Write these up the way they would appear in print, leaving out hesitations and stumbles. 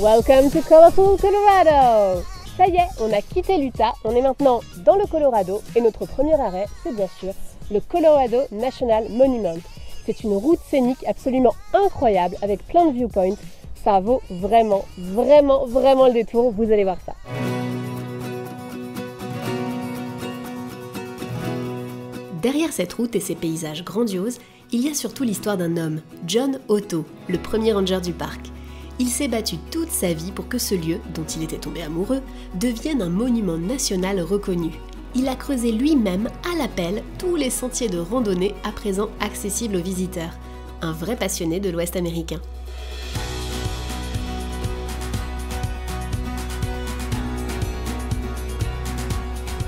Welcome to Colorful Colorado! Ça y est, on a quitté l'Utah, on est maintenant dans le Colorado et notre premier arrêt, c'est bien sûr le Colorado National Monument. C'est une route scénique absolument incroyable avec plein de viewpoints. Ça vaut vraiment le détour, vous allez voir ça. Derrière cette route et ses paysages grandioses, il y a surtout l'histoire d'un homme, John Otto, le premier ranger du parc. Il s'est battu toute sa vie pour que ce lieu, dont il était tombé amoureux, devienne un monument national reconnu. Il a creusé lui-même à la pelle tous les sentiers de randonnée à présent accessibles aux visiteurs. Un vrai passionné de l'Ouest américain.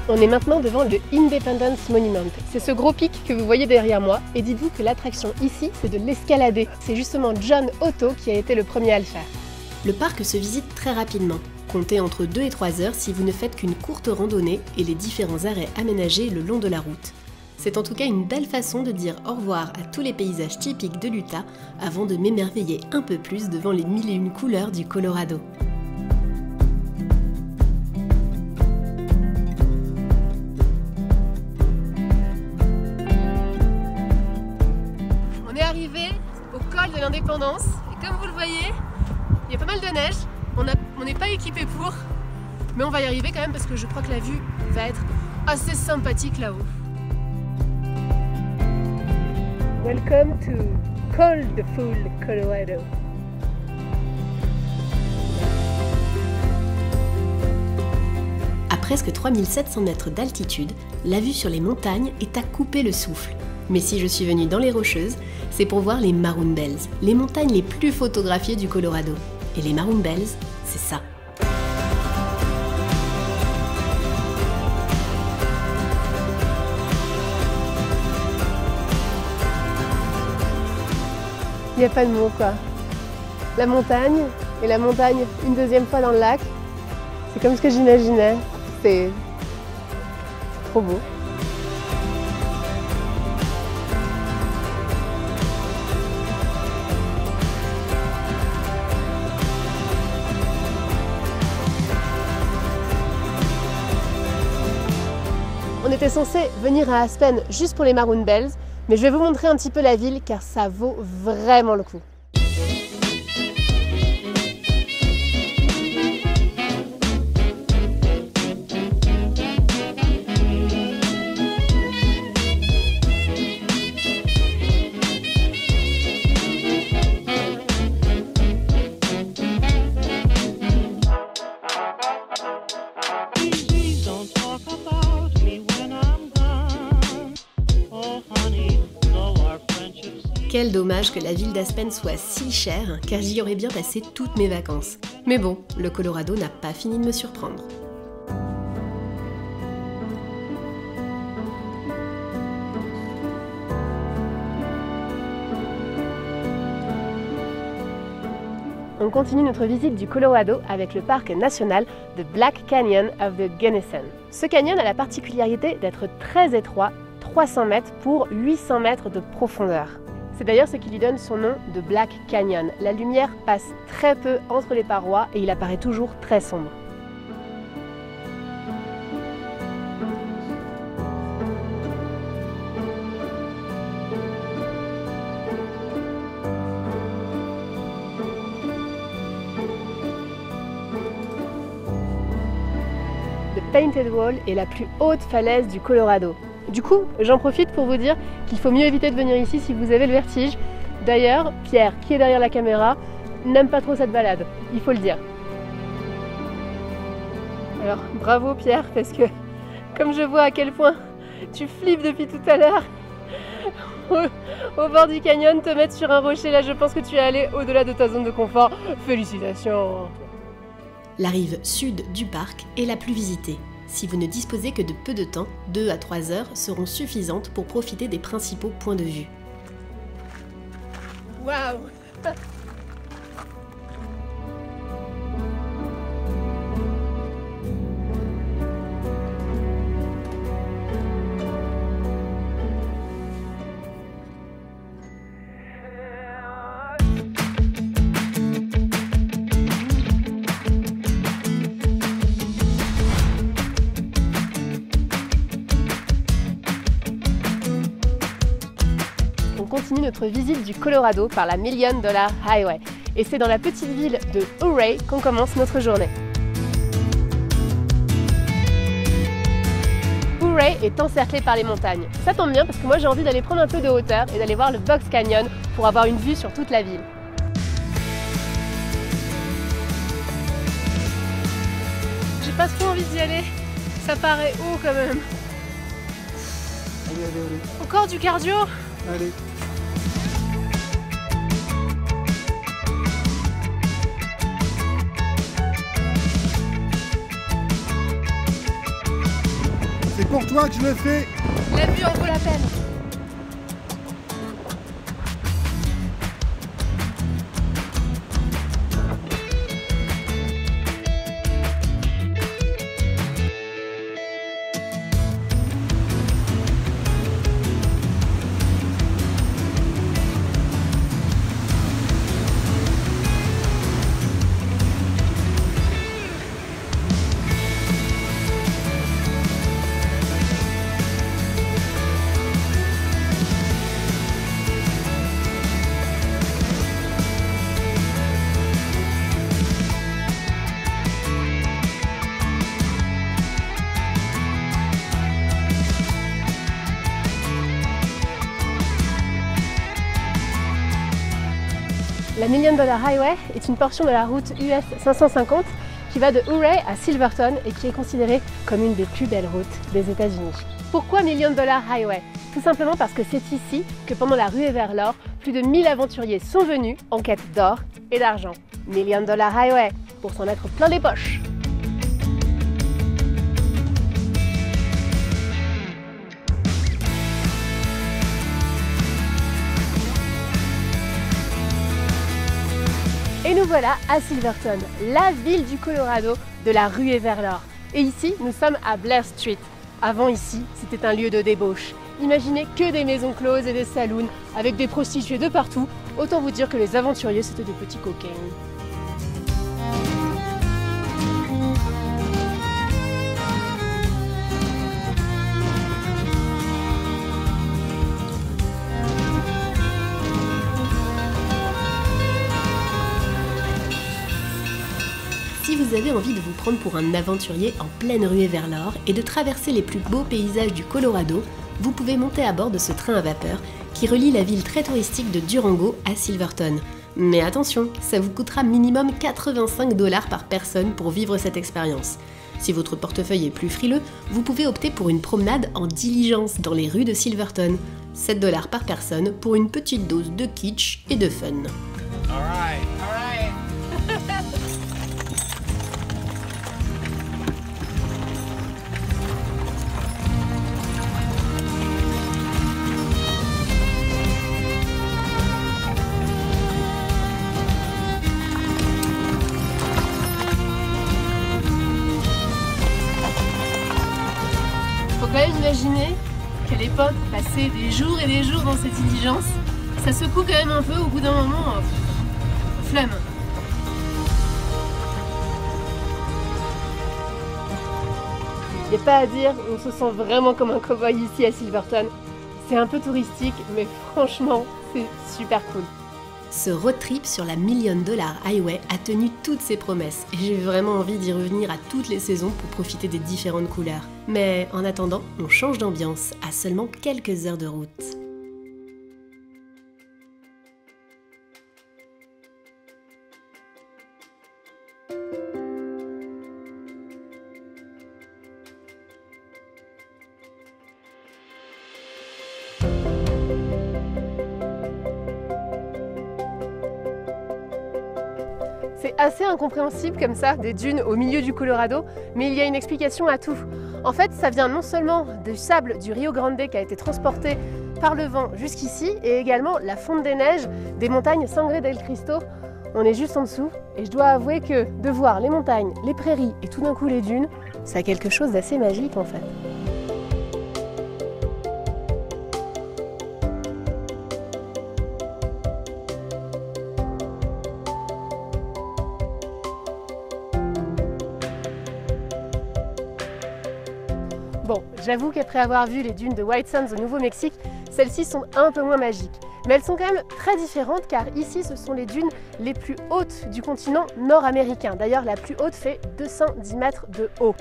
On est maintenant devant le Independence Monument. C'est ce gros pic que vous voyez derrière moi et dites-vous que l'attraction ici, c'est de l'escalader. C'est justement John Otto qui a été le premier à le faire. Le parc se visite très rapidement. Comptez entre 2 et 3 heures si vous ne faites qu'une courte randonnée et les différents arrêts aménagés le long de la route. C'est en tout cas une belle façon de dire au revoir à tous les paysages typiques de l'Utah avant de m'émerveiller un peu plus devant les 1001 couleurs du Colorado. On est arrivé au col de l'Indépendance et comme vous le voyez, il y a pas mal de neige. On n'est pas équipé pour, mais on va y arriver quand même parce que je crois que la vue va être assez sympathique là-haut. Welcome to Colorful Colorado. À presque 3700 mètres d'altitude, la vue sur les montagnes est à couper le souffle. Mais si je suis venue dans les Rocheuses, c'est pour voir les Maroon Bells, les montagnes les plus photographiées du Colorado. Et les Maroon Bells, c'est ça. Il n'y a pas de mots quoi. La montagne, et la montagne une deuxième fois dans le lac, c'est comme ce que j'imaginais. C'est trop beau. On était censé venir à Aspen juste pour les Maroon Bells, mais je vais vous montrer un petit peu la ville car ça vaut vraiment le coup. Quel dommage que la ville d'Aspen soit si chère, car j'y aurais bien passé toutes mes vacances. Mais bon, le Colorado n'a pas fini de me surprendre. On continue notre visite du Colorado avec le parc national de Black Canyon of the Gunnison. Ce canyon a la particularité d'être très étroit, 300 mètres pour 800 mètres de profondeur. C'est d'ailleurs ce qui lui donne son nom de Black Canyon. La lumière passe très peu entre les parois et il apparaît toujours très sombre. The Painted Wall est la plus haute falaise du Colorado. Du coup, j'en profite pour vous dire qu'il faut mieux éviter de venir ici si vous avez le vertige. D'ailleurs, Pierre, qui est derrière la caméra, n'aime pas trop cette balade, il faut le dire. Alors, bravo Pierre, parce que comme je vois à quel point tu flippes depuis tout à l'heure, au bord du canyon, te mettre sur un rocher, là je pense que tu es allé au-delà de ta zone de confort. Félicitations! La rive sud du parc est la plus visitée. Si vous ne disposez que de peu de temps, 2 à 3 heures seront suffisantes pour profiter des principaux points de vue. Waouh! continue notre visite du Colorado par la Million Dollar Highway. Et c'est dans la petite ville de Ouray qu'on commence notre journée. Ouray est encerclé par les montagnes. Ça tombe bien parce que moi j'ai envie d'aller prendre un peu de hauteur et d'aller voir le Box Canyon pour avoir une vue sur toute la ville. J'ai pas trop envie d'y aller, ça paraît haut quand même. Allez. Encore du cardio? Allez. C'est pour toi que je le fais. La vue en vaut la peine. La Million Dollar Highway est une portion de la route US 550 qui va de Ouray à Silverton et qui est considérée comme une des plus belles routes des États-Unis. Pourquoi Million Dollar Highway? Tout simplement parce que c'est ici que pendant la ruée vers l'or, plus de 1000 aventuriers sont venus en quête d'or et d'argent. Million Dollar Highway, pour s'en mettre plein les poches. Et nous voilà à Silverton, la ville du Colorado de la ruée vers l'or. Et ici, nous sommes à Blair Street. Avant ici, c'était un lieu de débauche. Imaginez que des maisons closes et des saloons avec des prostituées de partout. Autant vous dire que les aventuriers, c'était des petits coquins. Si vous avez envie de vous prendre pour un aventurier en pleine ruée vers l'or et de traverser les plus beaux paysages du Colorado, vous pouvez monter à bord de ce train à vapeur qui relie la ville très touristique de Durango à Silverton. Mais attention, ça vous coûtera minimum 85 $ par personne pour vivre cette expérience. Si votre portefeuille est plus frileux, vous pouvez opter pour une promenade en diligence dans les rues de Silverton. 7 $ par personne pour une petite dose de kitsch et de fun. Alright. Faut quand même imaginer qu'à l'époque, passer des jours et des jours dans cette diligence, ça secoue quand même un peu au bout d'un moment. Flemme. Il n'y a pas à dire, on se sent vraiment comme un cow-boy ici à Silverton. C'est un peu touristique, mais franchement, c'est super cool. Ce road trip sur la Million Dollar Highway a tenu toutes ses promesses et j'ai vraiment envie d'y revenir à toutes les saisons pour profiter des différentes couleurs. Mais en attendant, on change d'ambiance à seulement quelques heures de route. C'est assez incompréhensible comme ça, des dunes au milieu du Colorado, mais il y a une explication à tout. En fait, ça vient non seulement du sable du Rio Grande qui a été transporté par le vent jusqu'ici, et également la fonte des neiges des montagnes Sangre del Cristo. On est juste en dessous, et je dois avouer que de voir les montagnes, les prairies et tout d'un coup les dunes, ça a quelque chose d'assez magique en fait. Bon, j'avoue qu'après avoir vu les dunes de White Sands au Nouveau-Mexique, celles-ci sont un peu moins magiques. Mais elles sont quand même très différentes car ici ce sont les dunes les plus hautes du continent nord-américain. D'ailleurs la plus haute fait 210 mètres de haut.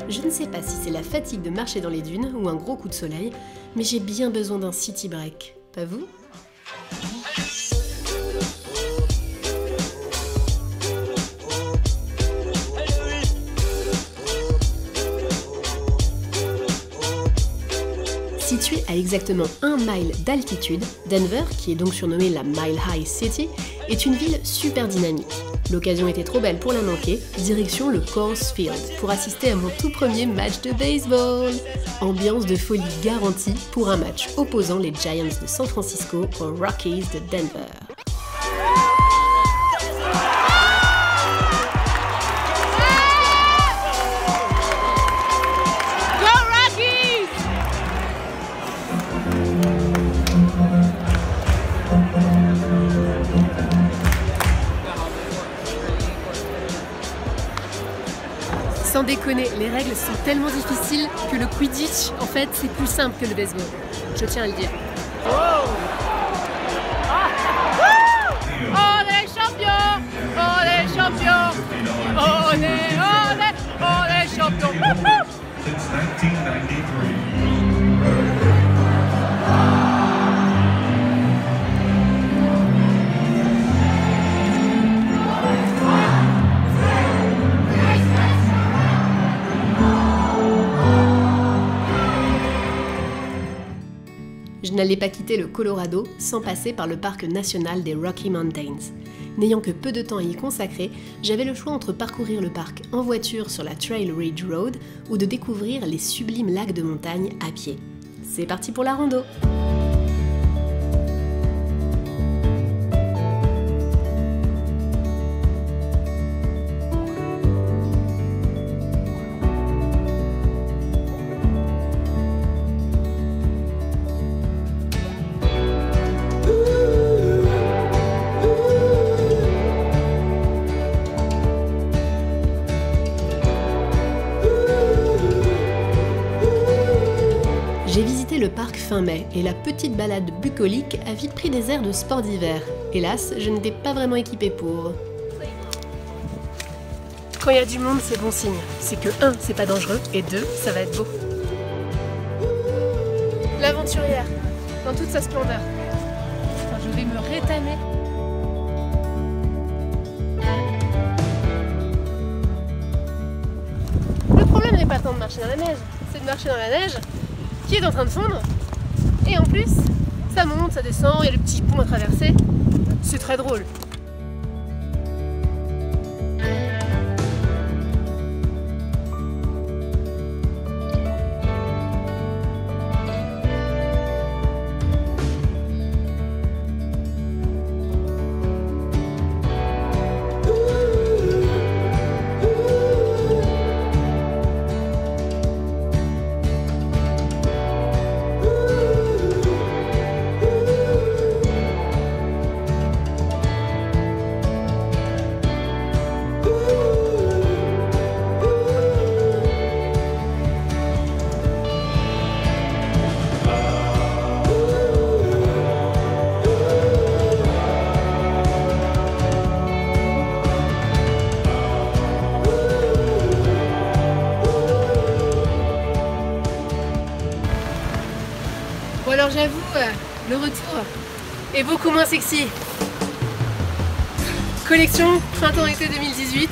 Je ne sais pas si c'est la fatigue de marcher dans les dunes ou un gros coup de soleil, mais j'ai bien besoin d'un city break. Pas vous ? Situé à exactement 1 mile d'altitude, Denver, qui est donc surnommée la Mile High City, est une ville super dynamique. L'occasion était trop belle pour la manquer, direction le Coors Field pour assister à mon tout premier match de baseball. Ambiance de folie garantie pour un match opposant les Giants de San Francisco aux Rockies de Denver. Sans déconner, les règles sont tellement difficiles que le Quidditch, en fait, c'est plus simple que le baseball. Je tiens à le dire. On est champions! On est champions! On est champions! Since 1993. Je n'allais pas quitter le Colorado sans passer par le parc national des Rocky Mountains. N'ayant que peu de temps à y consacrer, j'avais le choix entre parcourir le parc en voiture sur la Trail Ridge Road ou de découvrir les sublimes lacs de montagne à pied. C'est parti pour la rando! J'ai visité le parc fin mai et la petite balade bucolique a vite pris des airs de sport d'hiver. Hélas, je n'étais pas vraiment équipée pour. Quand il y a du monde, c'est bon signe. C'est que 1, c'est pas dangereux, et 2, ça va être beau. L'aventurière, dans toute sa splendeur. Enfin, je vais me rétamer. Le problème n'est pas tant de marcher dans la neige, c'est de marcher dans la neige qui est en train de fondre. Et en plus, ça monte, ça descend, il y a le petit pont à traverser. C'est très drôle. Bon alors j'avoue, le retour est beaucoup moins sexy. Collection printemps-été 2018.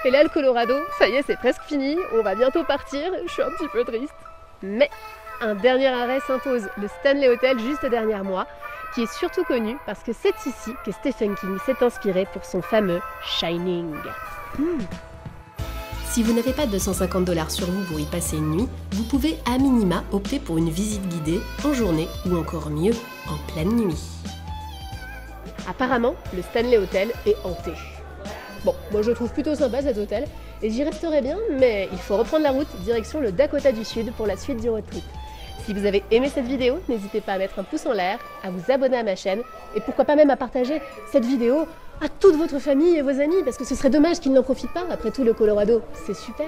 Et là le Colorado, ça y est, c'est presque fini, on va bientôt partir, je suis un petit peu triste. Mais un dernier arrêt s'impose, le Stanley Hotel juste derrière moi, qui est surtout connu parce que c'est ici que Stephen King s'est inspiré pour son fameux Shining. Si vous n'avez pas 250 $ sur vous pour y passer une nuit, vous pouvez à minima opter pour une visite guidée en journée ou encore mieux, en pleine nuit. Apparemment, le Stanley Hotel est hanté. Bon, moi je le trouve plutôt sympa cet hôtel, Et j'y resterai bien, mais il faut reprendre la route direction le Dakota du Sud pour la suite du road trip. Si vous avez aimé cette vidéo, n'hésitez pas à mettre un pouce en l'air, à vous abonner à ma chaîne et pourquoi pas même à partager cette vidéo à toute votre famille et vos amis parce que ce serait dommage qu'ils n'en profitent pas. Après tout, le Colorado, c'est super.